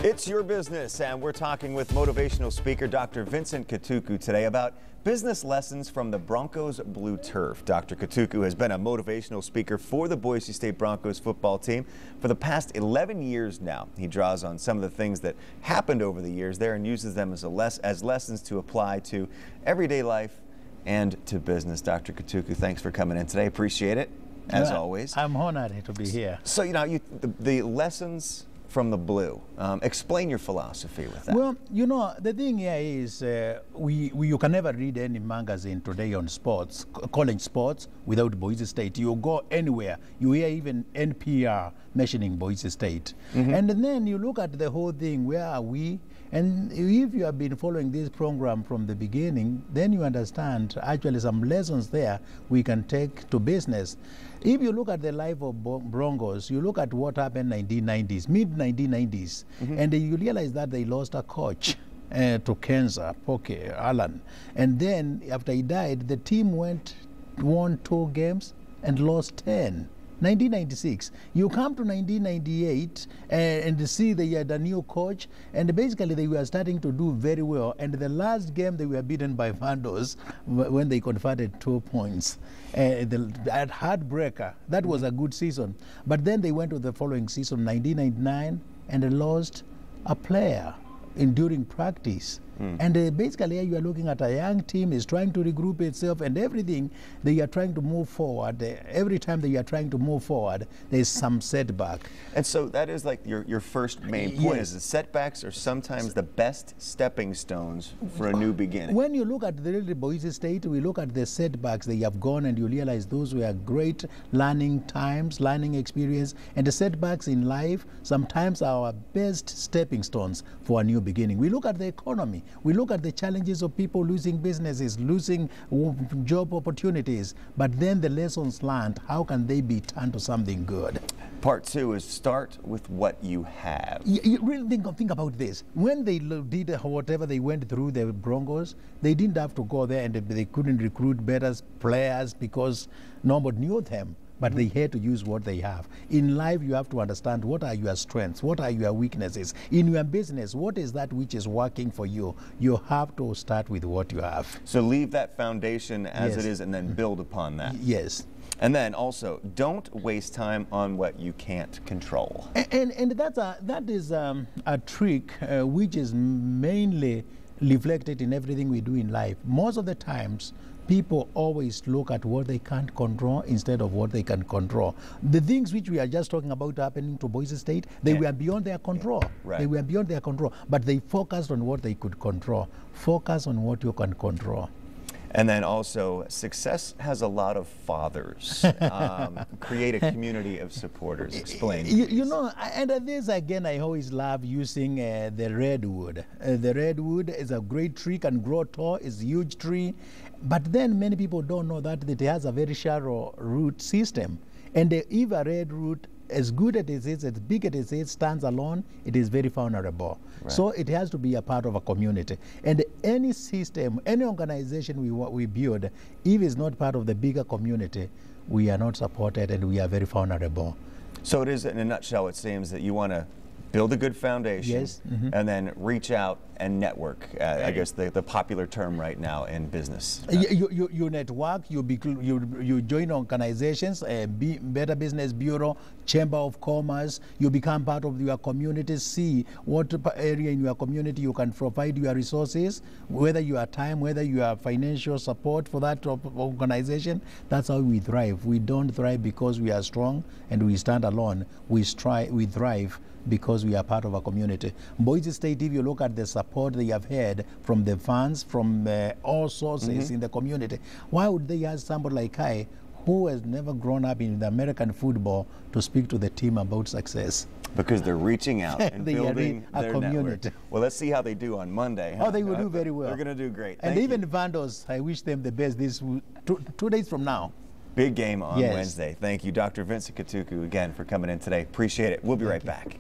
It's your business, and we're talking with motivational speaker Dr. Vincent Kituku today about business lessons from the Broncos Blue Turf. Dr. Kituku has been a motivational speaker for the Boise State Broncos football team for the past 11 years now. He draws on some of the things that happened over the years there and uses them as lessons to apply to everyday life and to business. Dr. Kituku, thanks for coming in today. Appreciate it, as always. I'm honored to be here. So, the lessons from the Blue. Explain your philosophy with that. Well, the thing here is you can never read any magazine today on sports, college sports, without Boise State. You go anywhere, you hear even NPR mentioning Boise State. And then you look at the whole thing, where are we? And if you have been following this program from the beginning, then you understand actually some lessons there we can take to business. If you look at the life of Broncos, you look at what happened in the 1990s, mid-1990s, and you realize that they lost a coach to cancer, Allen. And then after he died, the team won 2 games and lost 10. 1996. You come to 1998 and see they had a new coach, and basically they were starting to do very well. And the last game they were beaten by Vandos when they converted 2 points. That heartbreaker. That was a good season. But then they went to the following season, 1999, and they lost a player during practice. And basically you are looking at a young team is trying to regroup itself and everything. They are trying to move forward. Every time they are trying to move forward, there is some setback. And so that is like your first main point, is the setbacks are sometimes the best stepping stones for a new beginning. When you look at the Boise State, we look at the setbacks they have gone, and you realize those were great learning times, learning experience, and the setbacks in life sometimes are our best stepping stones for a new beginning. We look at the economy. We look at the challenges of people losing businesses, losing job opportunities, but then the lessons learned, how can they be turned to something good? Part 2 is start with what you have. You really think about this. When they did whatever they went through, the Broncos, they didn't have to go there and they couldn't recruit better players because nobody knew them. But they had to use what they have. In life, you have to understand what are your strengths, what are your weaknesses. In your business, what is that which is working for you? You have to start with what you have. So leave that foundation as it is and then build upon that. Yes. And then also, don't waste time on what you can't control. And that is a trick which is mainly reflected in everything we do in life. Most of the times, people always look at what they can't control instead of what they can control. The things which we are just talking about happening to Boise State, they were beyond their control. Right. They were beyond their control, but they focused on what they could control. Focus on what you can control. And then also, success has a lot of fathers. Create a community of supporters. Explain. And this again, I always love using the redwood. The redwood is a great tree, can grow tall, is a huge tree. But then many people don't know that it has a very shallow root system. And if a red root, as good as it is, as big as it is, stands alone, it is very vulnerable. Right. So it has to be a part of a community. And any system, any organization we build, if it's not part of the bigger community, we are not supported and we are very vulnerable. So it is, in a nutshell, it seems that you want to build a good foundation, and then reach out and network. I guess the popular term right now in business. You network, you join organizations, Better Business Bureau, Chamber of Commerce, you become part of your community, see what area in your community you can provide your resources, whether you have time, whether you have financial support for that organization. That's how we thrive. We don't thrive because we are strong and we stand alone. We thrive because we are part of a community. Boise State, if you look at the support they have had from the fans, from all sources in the community, why would they ask somebody like I, who has never grown up in the American football, to speak to the team about success? Because they're reaching out and building their community. Network. Well, let's see how they do on Monday. Oh, they will do very well. They're going to do great. And even Vandos, I wish them the best this 2 days from now. Big game on Wednesday. Thank you, Dr. Vincent Kituku, again, for coming in today. Appreciate it. We'll be right back.